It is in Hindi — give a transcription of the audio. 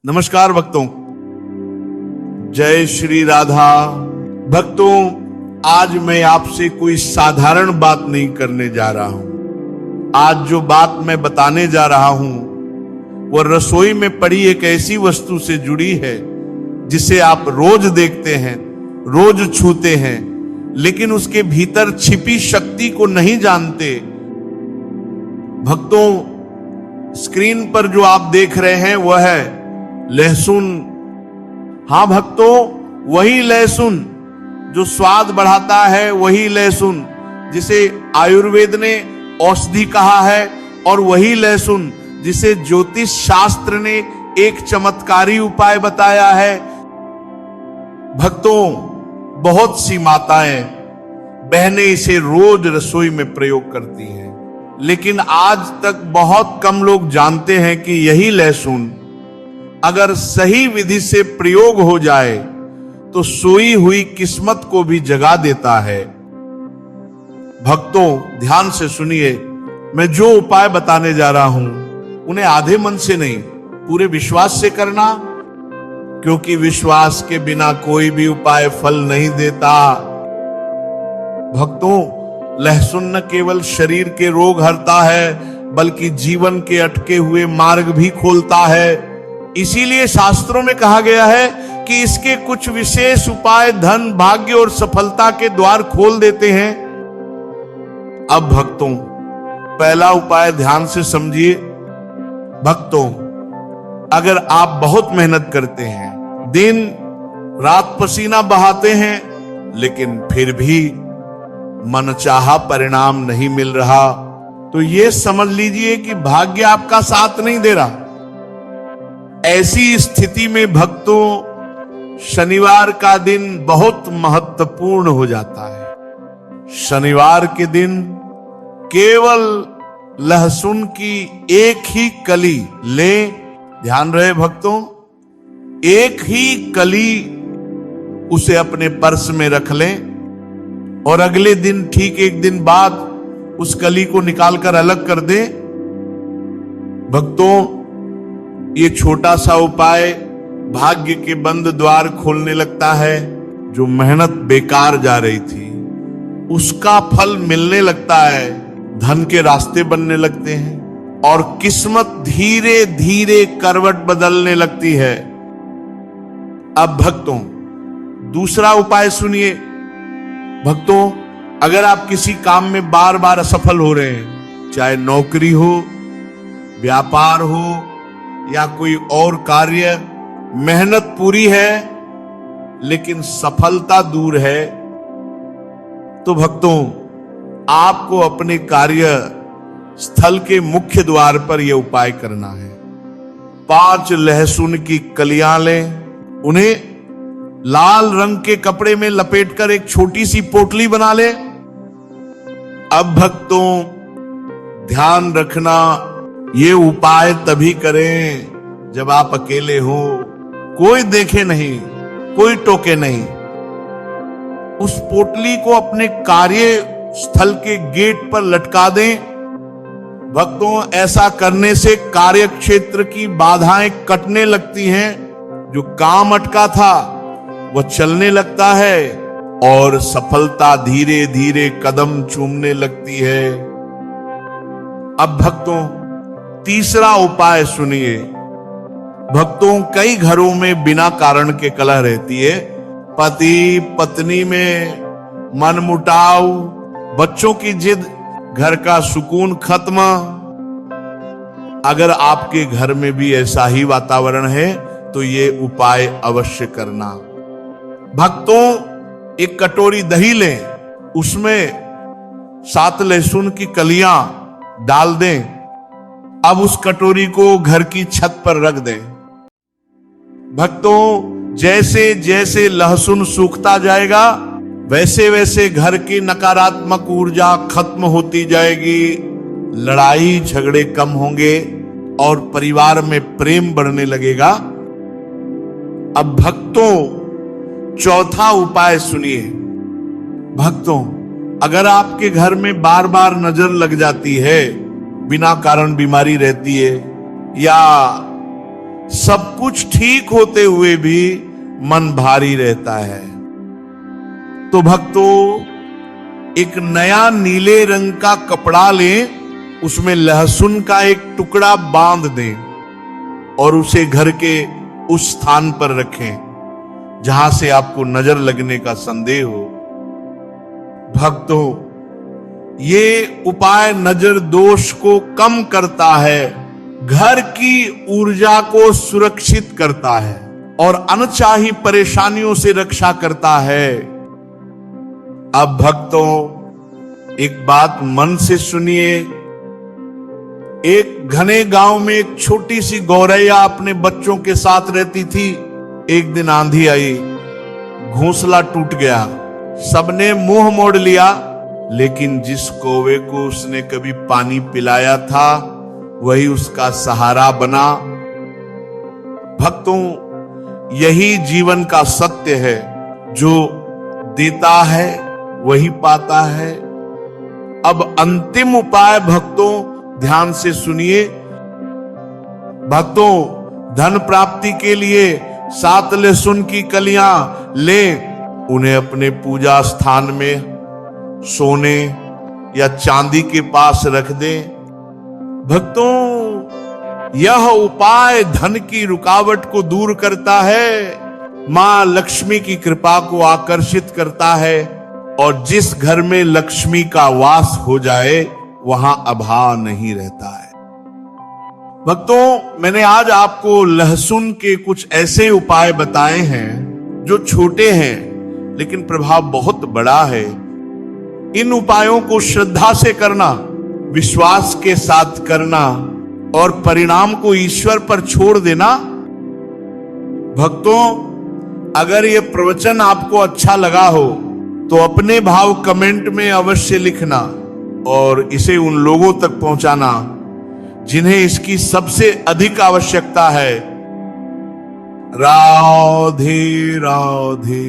नमस्कार भक्तों, जय श्री राधा। भक्तों, आज मैं आपसे कोई साधारण बात नहीं करने जा रहा हूं। आज जो बात मैं बताने जा रहा हूं वह रसोई में पड़ी एक ऐसी वस्तु से जुड़ी है जिसे आप रोज देखते हैं, रोज छूते हैं, लेकिन उसके भीतर छिपी शक्ति को नहीं जानते। भक्तों, स्क्रीन पर जो आप देख रहे हैं वह है लहसुन। हां भक्तों, वही लहसुन जो स्वाद बढ़ाता है, वही लहसुन जिसे आयुर्वेद ने औषधि कहा है, और वही लहसुन जिसे ज्योतिष शास्त्र ने एक चमत्कारी उपाय बताया है। भक्तों, बहुत सी माताएं बहनें इसे रोज रसोई में प्रयोग करती हैं, लेकिन आज तक बहुत कम लोग जानते हैं कि यही लहसुन अगर सही विधि से प्रयोग हो जाए तो सोई हुई किस्मत को भी जगा देता है। भक्तों, ध्यान से सुनिए, मैं जो उपाय बताने जा रहा हूं उन्हें आधे मन से नहीं, पूरे विश्वास से करना, क्योंकि विश्वास के बिना कोई भी उपाय फल नहीं देता। भक्तों, लहसुन न केवल शरीर के रोग हरता है बल्कि जीवन के अटके हुए मार्ग भी खोलता है। इसीलिए शास्त्रों में कहा गया है कि इसके कुछ विशेष उपाय धन, भाग्य और सफलता के द्वार खोल देते हैं। अब भक्तों, पहला उपाय ध्यान से समझिए। भक्तों, अगर आप बहुत मेहनत करते हैं, दिन रात पसीना बहाते हैं, लेकिन फिर भी मनचाहा परिणाम नहीं मिल रहा, तो यह समझ लीजिए कि भाग्य आपका साथ नहीं दे रहा। ऐसी स्थिति में भक्तों, शनिवार का दिन बहुत महत्वपूर्ण हो जाता है। शनिवार के दिन केवल लहसुन की एक ही कली लें। ध्यान रहे भक्तों, एक ही कली उसे अपने पर्स में रख लें और अगले दिन ठीक एक दिन बाद उस कली को निकालकर अलग कर दें। भक्तों, ये छोटा सा उपाय भाग्य के बंद द्वार खोलने लगता है। जो मेहनत बेकार जा रही थी उसका फल मिलने लगता है, धन के रास्ते बनने लगते हैं और किस्मत धीरे धीरे करवट बदलने लगती है। अब भक्तों, दूसरा उपाय सुनिए। भक्तों, अगर आप किसी काम में बार बार असफल हो रहे हैं, चाहे नौकरी हो, व्यापार हो या कोई और कार्य, मेहनत पूरी है लेकिन सफलता दूर है, तो भक्तों, आपको अपने कार्य स्थल के मुख्य द्वार पर यह उपाय करना है। 5 लहसुन की कलियां लें, उन्हें लाल रंग के कपड़े में लपेटकर एक छोटी सी पोटली बना लें। अब भक्तों, ध्यान रखना, ये उपाय तभी करें जब आप अकेले हो, कोई देखे नहीं, कोई टोके नहीं। उस पोटली को अपने कार्य स्थल के गेट पर लटका दें। भक्तों, ऐसा करने से कार्य क्षेत्र की बाधाएं कटने लगती हैं, जो काम अटका था वह चलने लगता है और सफलता धीरे धीरे कदम चूमने लगती है। अब भक्तों, तीसरा उपाय सुनिए। भक्तों, कई घरों में बिना कारण के कलह रहती है। पति पत्नी में मनमुटाव, बच्चों की जिद, घर का सुकून खत्म। अगर आपके घर में भी ऐसा ही वातावरण है तो ये उपाय अवश्य करना। भक्तों, एक कटोरी दही लें, उसमें 7 लहसुन की कलियां डाल दें। अब उस कटोरी को घर की छत पर रख दें। भक्तों, जैसे जैसे लहसुन सूखता जाएगा वैसे वैसे घर की नकारात्मक ऊर्जा खत्म होती जाएगी, लड़ाई झगड़े कम होंगे और परिवार में प्रेम बढ़ने लगेगा। अब भक्तों, चौथा उपाय सुनिए। भक्तों, अगर आपके घर में बार बार नजर लग जाती है, बिना कारण बीमारी रहती है, या सब कुछ ठीक होते हुए भी मन भारी रहता है। तो भक्तों, एक नया नीले रंग का कपड़ा लें, उसमें लहसुन का एक टुकड़ा बांध दें और उसे घर के उस स्थान पर रखें जहां से आपको नजर लगने का संदेह हो। भक्तों, ये उपाय नजर दोष को कम करता है, घर की ऊर्जा को सुरक्षित करता है और अनचाही परेशानियों से रक्षा करता है। अब भक्तों, एक बात मन से सुनिए। एक घने गांव में एक छोटी सी गौरैया अपने बच्चों के साथ रहती थी। एक दिन आंधी आई, घोंसला टूट गया, सबने मुंह मोड़ लिया, लेकिन जिस कौवे को उसने कभी पानी पिलाया था वही उसका सहारा बना। भक्तों, यही जीवन का सत्य है, जो देता है वही पाता है। अब अंतिम उपाय भक्तों ध्यान से सुनिए। भक्तों, धन प्राप्ति के लिए 7 लहसुन की कलियां लें, उन्हें अपने पूजा स्थान में सोने या चांदी के पास रख दें। भक्तों, यह उपाय धन की रुकावट को दूर करता है, मां लक्ष्मी की कृपा को आकर्षित करता है और जिस घर में लक्ष्मी का वास हो जाए वहां अभाव नहीं रहता है। भक्तों, मैंने आज आपको लहसुन के कुछ ऐसे उपाय बताए हैं जो छोटे हैं लेकिन प्रभाव बहुत बड़ा है। इन उपायों को श्रद्धा से करना, विश्वास के साथ करना और परिणाम को ईश्वर पर छोड़ देना। भक्तों, अगर यह प्रवचन आपको अच्छा लगा हो तो अपने भाव कमेंट में अवश्य लिखना और इसे उन लोगों तक पहुंचाना जिन्हें इसकी सबसे अधिक आवश्यकता है। राधे राधे।